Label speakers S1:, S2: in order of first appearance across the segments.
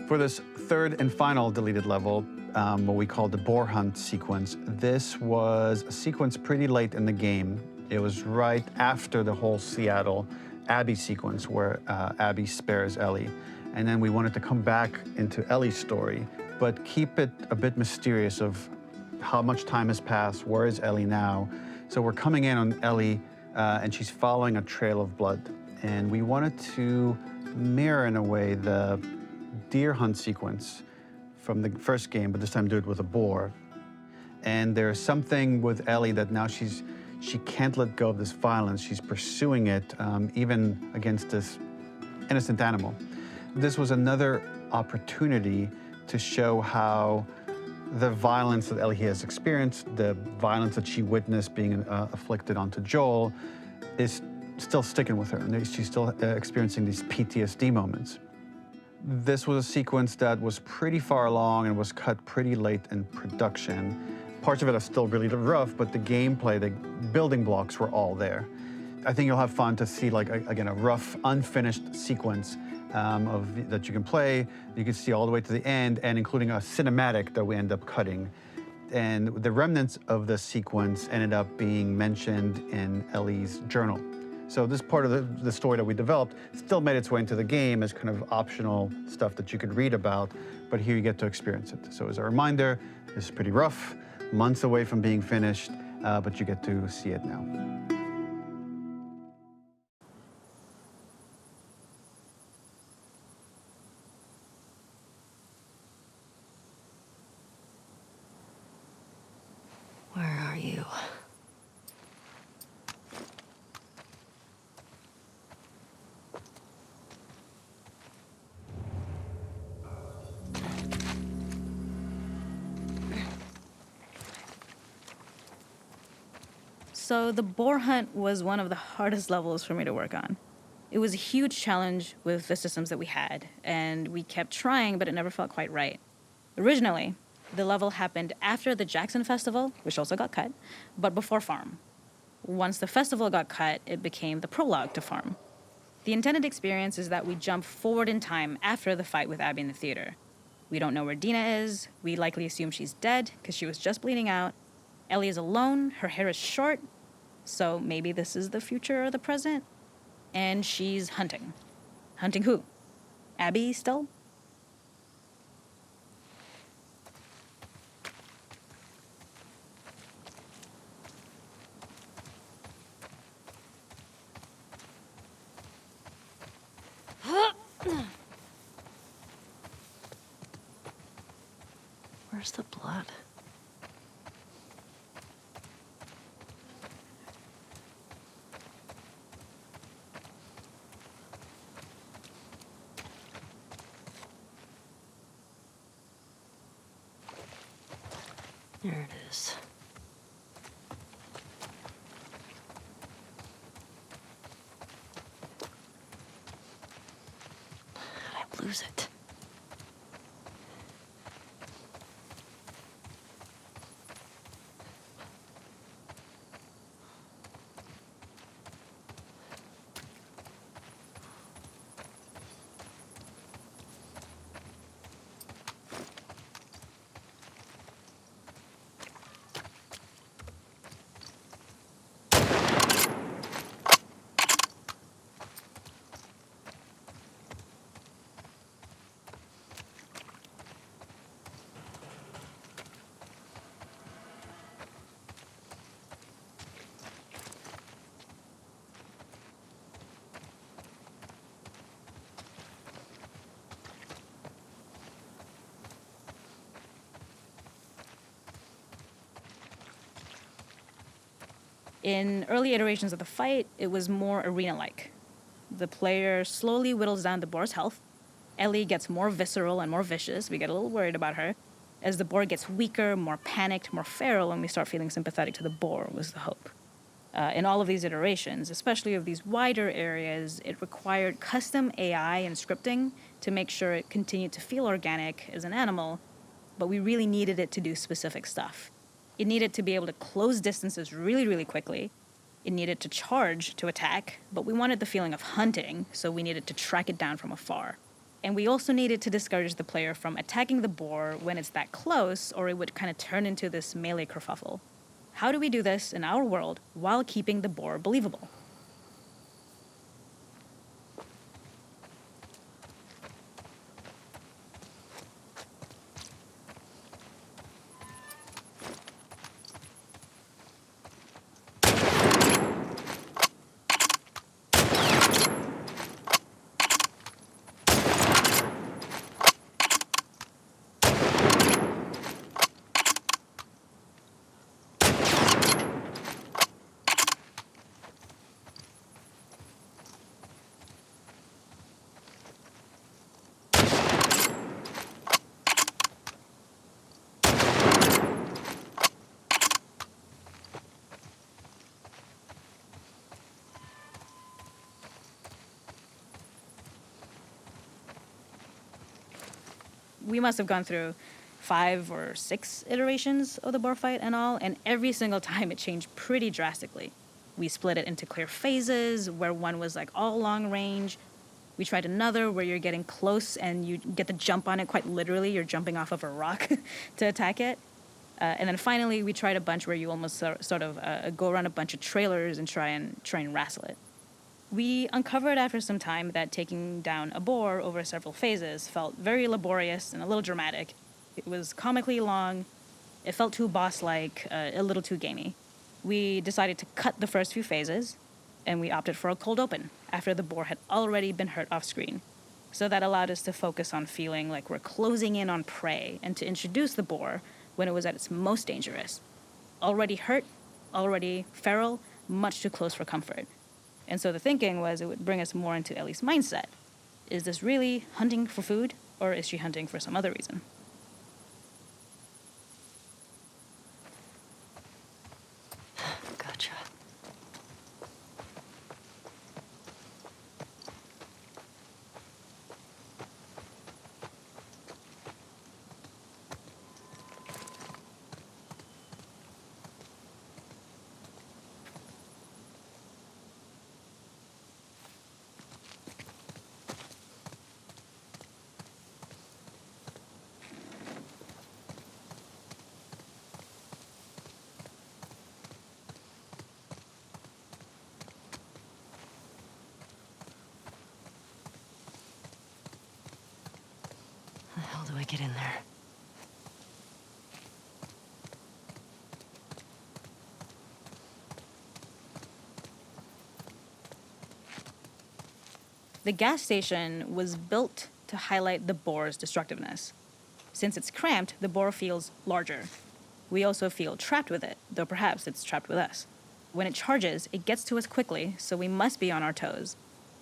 S1: For this third and final deleted level, what we call the boar hunt sequence, this was a sequence pretty late in the game. It was right after the whole Seattle Abby sequence where Abby spares Ellie. And then we wanted to come back into Ellie's story, but keep it a bit mysterious of how much time has passed, where is Ellie now? So we're coming in on Ellie and she's following a trail of blood. And we wanted to mirror in a way the deer hunt sequence from the first game, but this time do it with a boar. And there's something with Ellie that now she can't let go of this violence. She's pursuing it, even against this innocent animal. This was another opportunity to show how the violence that Ellie has experienced, the violence that she witnessed being afflicted onto Joel, is still sticking with her, and she's still experiencing these PTSD moments. This was a sequence that was pretty far along and was cut pretty late in production. Parts of it are still really rough, but the gameplay, the building blocks were all there. I think you'll have fun to see, like, again, a rough, unfinished sequence that you can play. You can see all the way to the end, and including a cinematic that we end up cutting. And the remnants of the sequence ended up being mentioned in Ellie's journal. So this part of the story that we developed still made its way into the game as kind of optional stuff that you could read about, but here you get to experience it. So as a reminder, this is pretty rough, months away from being finished, but you get to see it now.
S2: Where are you?
S3: So the boar hunt was one of the hardest levels for me to work on. It was a huge challenge with the systems that we had, and we kept trying, but it never felt quite right. Originally, the level happened after the Jackson Festival, which also got cut, but before Farm. Once the festival got cut, it became the prologue to Farm. The intended experience is that we jump forward in time after the fight with Abby in the theater. We don't know where Dina is. We likely assume she's dead because she was just bleeding out. Ellie is alone. Her hair is short. So maybe this is the future or the present. And she's hunting. Hunting who? Abby still?
S2: Where's the blood? There it is. How'd I lose it?
S3: In early iterations of the fight, it was more arena-like. The player slowly whittles down the boar's health. Ellie gets more visceral and more vicious. We get a little worried about her. As the boar gets weaker, more panicked, more feral, and we start feeling sympathetic to the boar, was the hope. In all of these iterations, especially of these wider areas, it required custom AI and scripting to make sure it continued to feel organic as an animal, but we really needed it to do specific stuff. It needed to be able to close distances really, really quickly. It needed to charge to attack, but we wanted the feeling of hunting, so we needed to track it down from afar. And we also needed to discourage the player from attacking the boar when it's that close, or it would kind of turn into this melee kerfuffle. How do we do this in our world while keeping the boar believable? We must have gone through 5 or 6 iterations of the boar fight and all, and every single time it changed pretty drastically. We split it into clear phases, where one was like all long range. We tried another where you're getting close and you get the jump on it quite literally. You're jumping off of a rock to attack it. And then finally, we tried a bunch where you almost sort of go around a bunch of trailers and try and wrestle it. We uncovered after some time that taking down a boar over several phases felt very laborious and a little dramatic. It was comically long, it felt too boss-like, a little too gamey. We decided to cut the first few phases, and we opted for a cold open after the boar had already been hurt off-screen. So that allowed us to focus on feeling like we're closing in on prey and to introduce the boar when it was at its most dangerous. Already hurt, already feral, much too close for comfort. And so the thinking was it would bring us more into Ellie's mindset. Is this really hunting for food, or is she hunting for some other reason?
S2: Gotcha. How the hell do I get in there?
S3: The gas station was built to highlight the boar's destructiveness. Since it's cramped, the boar feels larger. We also feel trapped with it, though perhaps it's trapped with us. When it charges, it gets to us quickly, so we must be on our toes.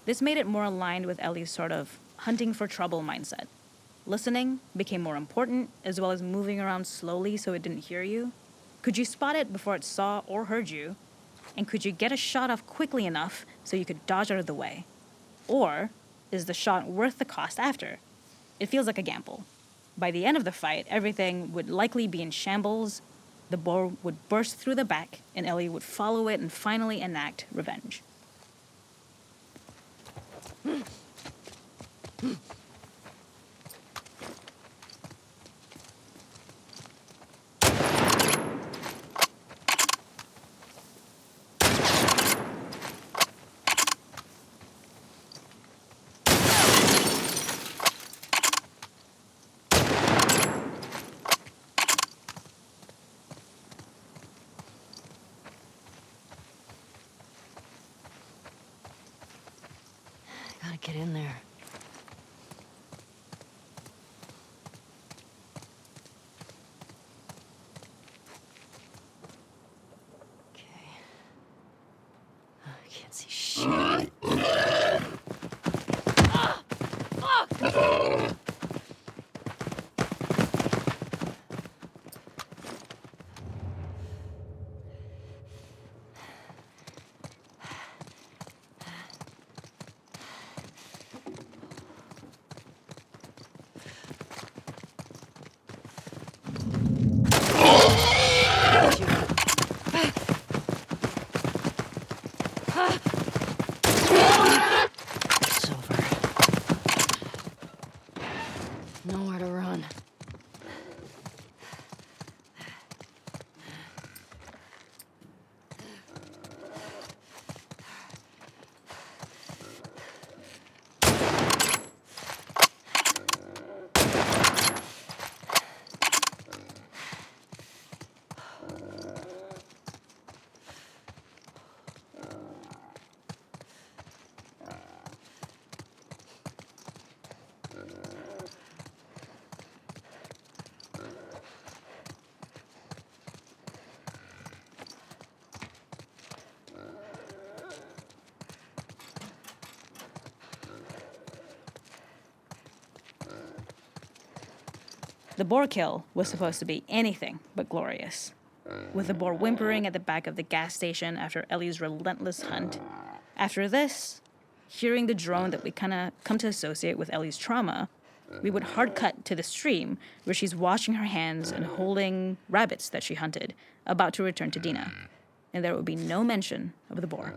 S3: This made it more aligned with Ellie's sort of hunting for trouble mindset. Listening became more important, as well as moving around slowly so it didn't hear you. Could you spot it before it saw or heard you? And could you get a shot off quickly enough so you could dodge out of the way? Or is the shot worth the cost after? It feels like a gamble. By the end of the fight, everything would likely be in shambles, the boar would burst through the back, and Ellie would follow it and finally enact revenge.
S2: Gotta get in there. Okay. I can't see shit.
S3: The boar kill was supposed to be anything but glorious, with the boar whimpering at the back of the gas station after Ellie's relentless hunt. After this, hearing the drone that we kind of come to associate with Ellie's trauma, we would hard cut to the stream where she's washing her hands and holding rabbits that she hunted, about to return to Dina. And there would be no mention of the boar.